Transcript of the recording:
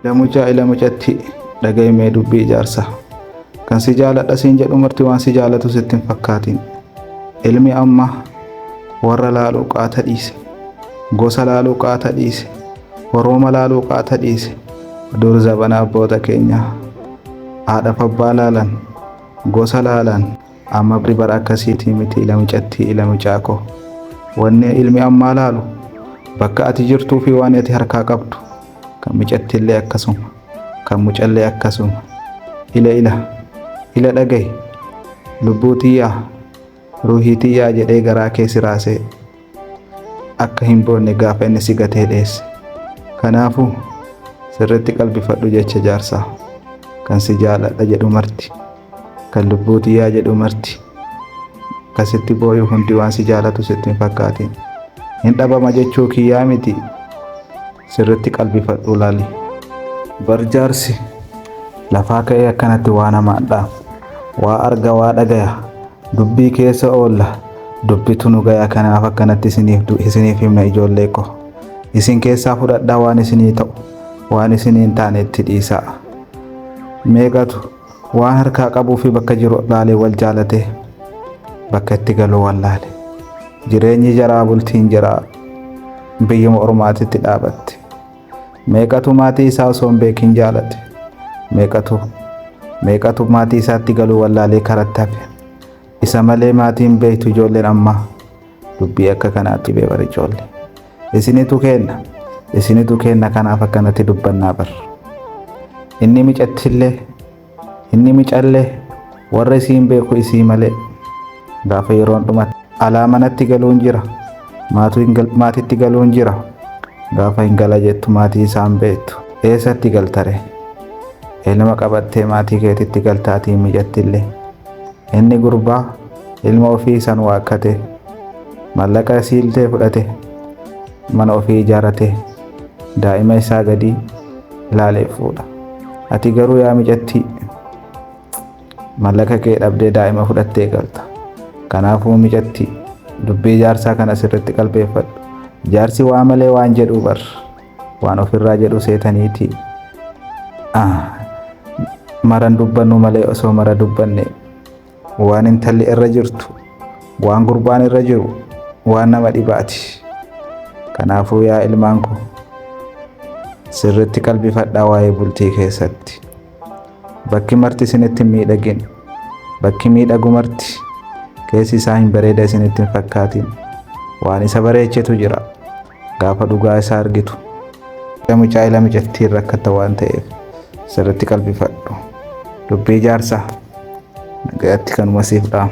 Mucaa ila mucatti dhagahimee dubbii jaarsa kan si jaaladha siin jedhu marti waan si jaalatu sitti hin fakkaatin. Ilmi amma warra laaluu qaata dhiise, gosa laaluu qaata dhiise, Oromoo laaluu qaata dhiise. Dur zabana abboota keenya haadha abbaa laalan, gosa laalan, amma bara akkasiitii miti ila mucatti ila mucaako. Wanni ilmi ammaa laalu bakka ati jirtuu fi waan ati harkaa qabdu kan mucatti illee akkasuma, kan mucallee akkasuma. Ila dhagahi lubbuu tiyyaa ruuhii tiyyaa jedhee garaa keessa raasee akka hin boonne gaafa inni si gatee dheesse. Kanaafuu sirriitti qalbifadhu jecha jaarsaa kan si jaaladha jedhu marti, kan lubbuu tiyyaa jedhu marti. Kasitti booyu hundi waan si jaalatu sitti hin fakkaatin. Hin dhabama jechuu kiyyaa miti, sirriitti qalbifadhu laali. Bar jaarsi lafaa ka'ee akkanatti waan hamaadha, waa arga waa dhagaya, dubbii keessa oolla, dubbitu nu gaya. Kanaaf akkanatti isiniif himna ijoollee ko. Isin keessaa fudhadhaa waan isinii ta'u, waan isinii hin taane itti dhiisaa. Meeqatu waan harkaa qabuu fi bakka jiru laalee wal jaalate, bakka itti galuu wallaale. Jireenyi jaraa bultiin jaraa biyyuma ormaatitti dhaabatte. Meeqatu maatii isaa osoo hin beekin jaalate, meeqatu maatii isaatti galuu wallaalee karatti hafe. Isa malee maatiin beektu ijoolleen ammaa dubbii akka kanaatti beebar ijoollee. Isinitu kenna kanaaf akkanatti dubbannaa bar. Inni micallee warra isiin beeku isii malee gaafa yeroon dhumatti alaa manatti galuun jira, maatitti galuun jira. Gaafa hin gala jettu maatii isaan beektu eessatti galtare? Ilma qabattee maatii keetitti galtaatiin micattillee. Inni gurbaa ilma ofii san waakkate, mallaqa siiltee fudhate, mana ofii ijaarate, daa'ima isaa gadi ilaalee fuudha. Ati garuu yaa micatti mallaqa kee dhabdee daa'ima fudhattee galta. Kanaafuu micatti dubbii jaarsaa kana sirriitti qalbeeffadhu. Jaarsi waa malee waan jedhu bar, waan ofirraa jedhu seetaniiti. Maran dubbannu malee osoo mara dubbanne waan intalli irra jirtu, waan gurbaan irra jiru waan nama dhibaati. Kanaafuu yaa ilmaan ko sirriitti qalbifadhaa waa'ee bultii keessatti. Bakki marti isinitti miidhagin, bakki miidhagu marti keessi isaa hin bareeda isinitti hin fakkaatin. Waan isa bareechetu jira gaafa dhugaa isaa argitu. Mucaa ila mucattii rakkata waan ta'eef sirriitti qalbifadhu. Dubbii jaarsaa nagayatti kanuma siif dhaama.